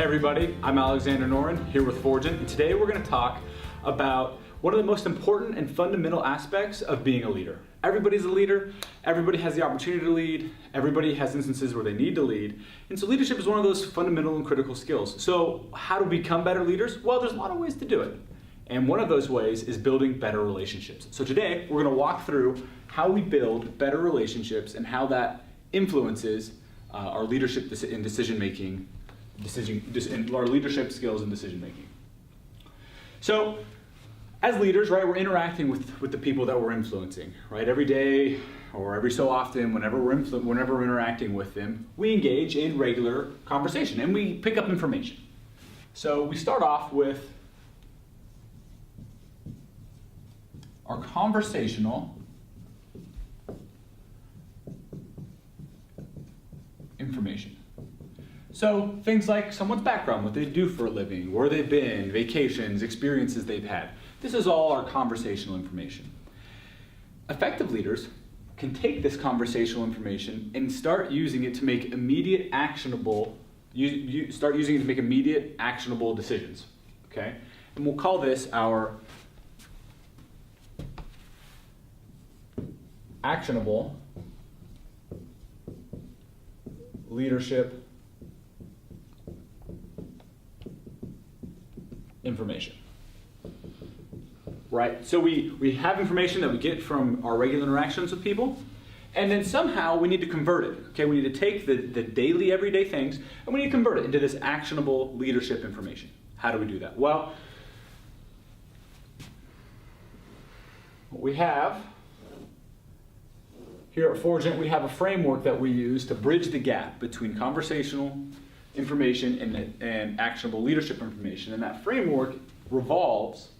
Hey everybody, I'm Alexander Noren here with Forgeant, and today we're going to talk about one of the most important and fundamental aspects of being a leader. Everybody's a leader, everybody has the opportunity to lead, everybody has instances where they need to lead, and so leadership is one of those fundamental and critical skills. So how to become better leaders? Well, there's a lot of ways to do it, and one of those ways is building better relationships. So today we're going to walk through how we build better relationships and how that influences our leadership in decision making, our leadership skills and decision making. So, as leaders, right, we're interacting with the people that we're influencing, right? Every day or every so often, whenever we're interacting with them, we engage in regular conversation and we pick up information. So we start off with our conversational information. So things like someone's background, what they do for a living, where they've been, vacations, experiences they've had. This is all our conversational information. Effective leaders can take this conversational information and start using it to make immediate actionable decisions. Okay? And we'll call this our actionable leadership information. Right? So we have information that we get from our regular interactions with people, and then somehow we need to convert it. Okay, we need to take the daily, everyday things, and we need to convert it into this actionable leadership information. How do we do that? Well, what we have here at Forgeant, we have a framework that we use to bridge the gap between conversational information and actionable leadership information. And that framework revolves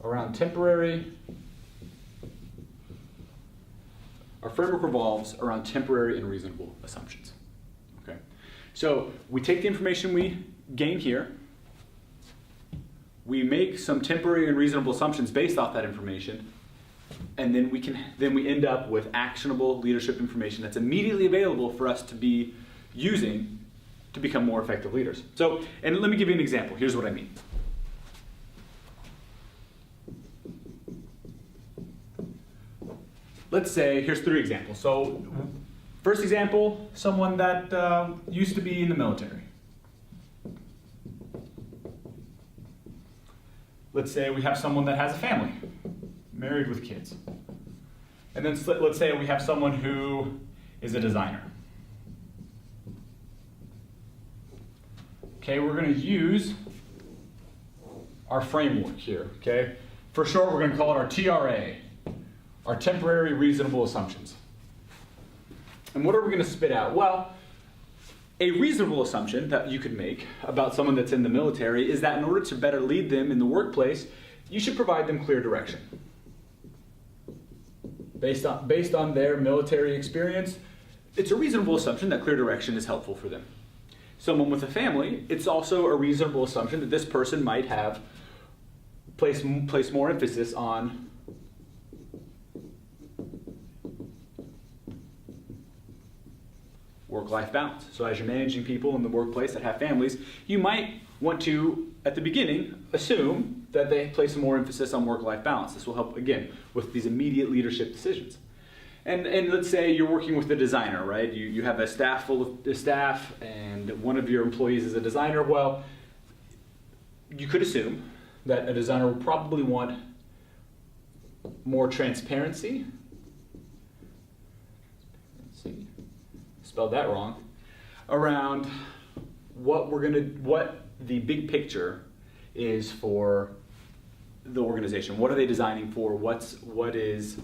around temporary and reasonable assumptions. Okay? So we take the information we gain here, we make some temporary and reasonable assumptions based off that information, and then we end up with actionable leadership information that's immediately available for us to be using to become more effective leaders. So, and let me give you an example. Here's what I mean. Let's say, here's 3 examples. So, first example, someone that used to be in the military. Let's say we have someone that has a family, married with kids. And then let's say we have someone who is a designer. Okay, we're going to use our framework here, okay? For short, we're going to call it our TRA, our temporary reasonable assumptions. And what are we going to spit out? Well, a reasonable assumption that you could make about someone that's in the military is that in order to better lead them in the workplace, you should provide them clear direction. Based on their military experience, it's a reasonable assumption that clear direction is helpful for them. Someone with a family, it's also a reasonable assumption that this person might have placed more emphasis on work-life balance. So as you're managing people in the workplace that have families, you might want to, at the beginning, assume that they place more emphasis on work-life balance. This will help, again, with these immediate leadership decisions. And let's say you're working with a designer, right? You have a staff full of staff, and one of your employees is a designer. Well, you could assume that a designer would probably want more transparency. Spelled that wrong, around what the big picture is for the organization. What are they designing for? What's the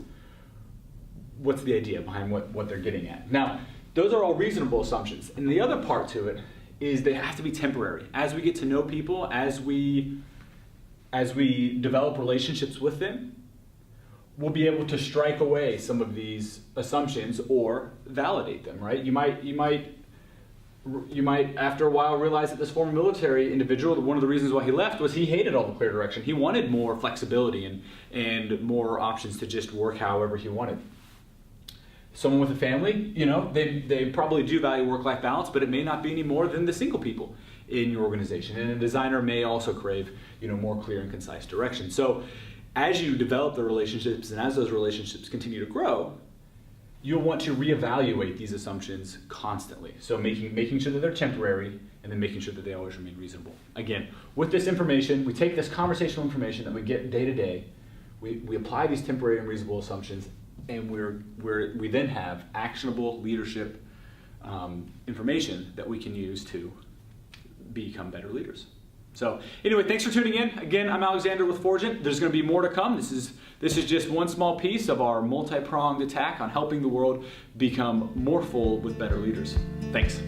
idea behind what they're getting at? Now, those are all reasonable assumptions. And the other part to it is they have to be temporary. As we get to know people, as we develop relationships with them, we'll be able to strike away some of these assumptions or validate them, right? You might You might, after a while, realize that this former military individual, one of the reasons why he left was he hated all the clear direction. He wanted more flexibility and more options to just work however he wanted. Someone with a family, they probably do value work-life balance, but it may not be any more than the single people in your organization. And a designer may also crave, more clear and concise direction. So as you develop the relationships and as those relationships continue to grow, you'll want to reevaluate these assumptions constantly. So making sure that they're temporary and then making sure that they always remain reasonable. Again, with this information, we take this conversational information that we get day to day, we apply these temporary and reasonable assumptions, and we then have actionable leadership information that we can use to become better leaders. So anyway, thanks for tuning in. Again, I'm Alexander with Forgeant. There's going to be more to come. This is just one small piece of our multi-pronged attack on helping the world become more full with better leaders. Thanks.